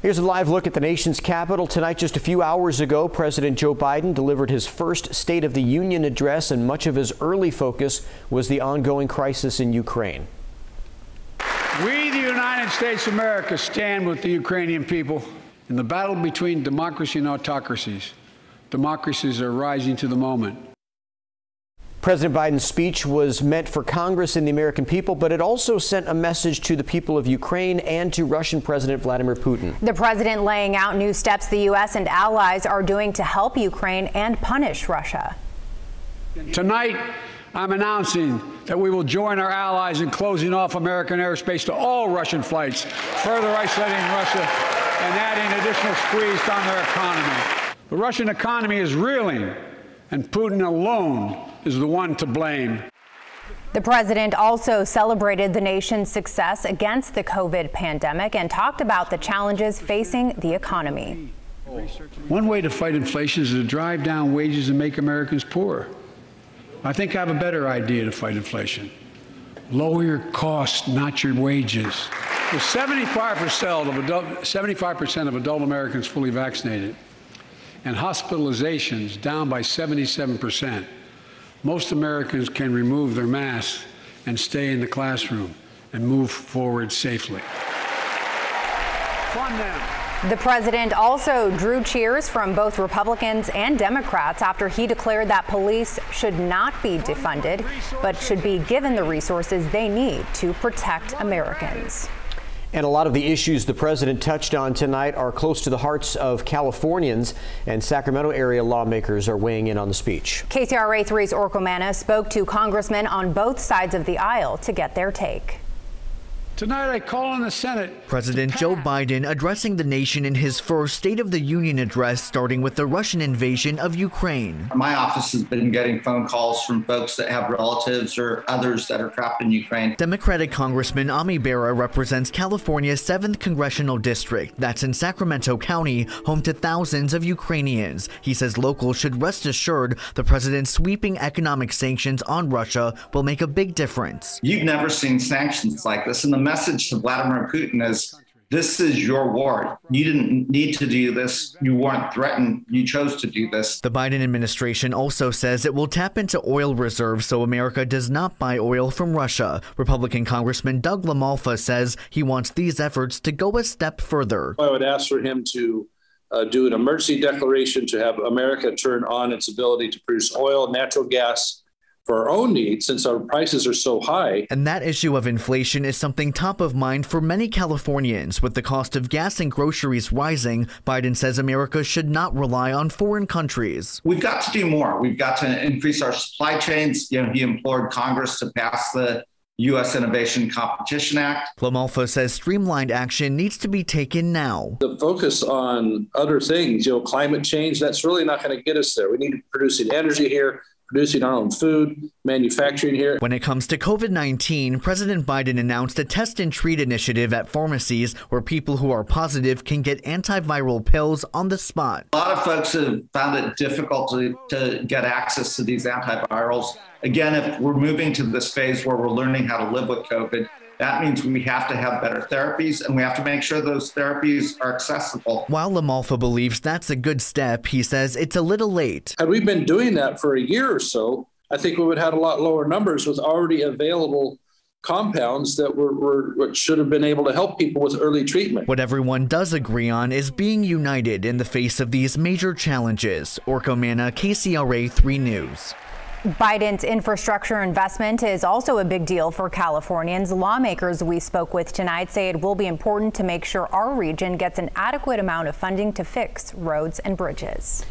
Here's a live look at the nation's capital. Tonight, just a few hours ago, President Joe Biden delivered his first State of the Union address, and much of his early focus was the ongoing crisis in Ukraine. We, the United States of America, stand with the Ukrainian people in the battle between democracy and autocracies. Democracies are rising to the moment. President Biden's speech was meant for Congress and the American people, but it also sent a message to the people of Ukraine and to Russian President Vladimir Putin. The president laying out new steps the U.S. and allies are doing to help Ukraine and punish Russia. Tonight, I'm announcing that we will join our allies in closing off American airspace to all Russian flights, further isolating Russia and adding additional squeeze on their economy. The Russian economy is reeling, and Putin alone is the one to blame. The president also celebrated the nation's success against the COVID pandemic and talked about the challenges facing the economy. One way to fight inflation is to drive down wages and make Americans poorer. I think I have a better idea to fight inflation. Lower your costs, not your wages. With 75% of adult Americans fully vaccinated and hospitalizations down by 77%, most Americans can remove their masks and stay in the classroom and move forward safely. Fund them. The president also drew cheers from both Republicans and Democrats after he declared that police should not be defunded, but should be given the resources they need to protect Americans. And a lot of the issues the president touched on tonight are close to the hearts of Californians, and Sacramento area lawmakers are weighing in on the speech. KCRA 3's Orko Manna spoke to congressmen on both sides of the aisle to get their take. Tonight, I call on the Senate. President Joe Biden addressing the nation in his first State of the Union address, starting with the Russian invasion of Ukraine. My office has been getting phone calls from folks that have relatives or others that are trapped in Ukraine. Democratic Congressman Ami Bera represents California's 7th congressional district. That's in Sacramento County, home to thousands of Ukrainians. He says locals should rest assured the president's sweeping economic sanctions on Russia will make a big difference. You've never seen sanctions like this, and the message to Vladimir Putin is, this is your war. You didn't need to do this. You weren't threatened. You chose to do this. The Biden administration also says it will tap into oil reserves so America does not buy oil from Russia. Republican Congressman Doug LaMalfa says he wants these efforts to go a step further. I would ask for him to do an emergency declaration to have America turn on its ability to produce oil, natural gas, for our own needs, since our prices are so high. And that issue of inflation is something top of mind for many Californians. With the cost of gas and groceries rising, Biden says America should not rely on foreign countries. We've got to do more. We've got to increase our supply chains. He implored Congress to pass the U.S. Innovation Competition Act. LaMalfa says streamlined action needs to be taken now. The focus on other things, climate change, that's really not going to get us there. We need to produce energy here, producing our own food, manufacturing here. When it comes to COVID-19, President Biden announced a test and treat initiative at pharmacies where people who are positive can get antiviral pills on the spot. A lot of folks have found it difficult to get access to these antivirals. Again, if we're moving to this phase where we're learning how to live with COVID, that means we have to have better therapies, and we have to make sure those therapies are accessible. While LaMalfa believes that's a good step, he says it's a little late. Had we been doing that for a year or so, I think we would have had a lot lower numbers with already available compounds that what should have been able to help people with early treatment. What everyone does agree on is being united in the face of these major challenges. Orko Manna, KCRA 3 News. Biden's infrastructure investment is also a big deal for Californians. Lawmakers we spoke with tonight say it will be important to make sure our region gets an adequate amount of funding to fix roads and bridges.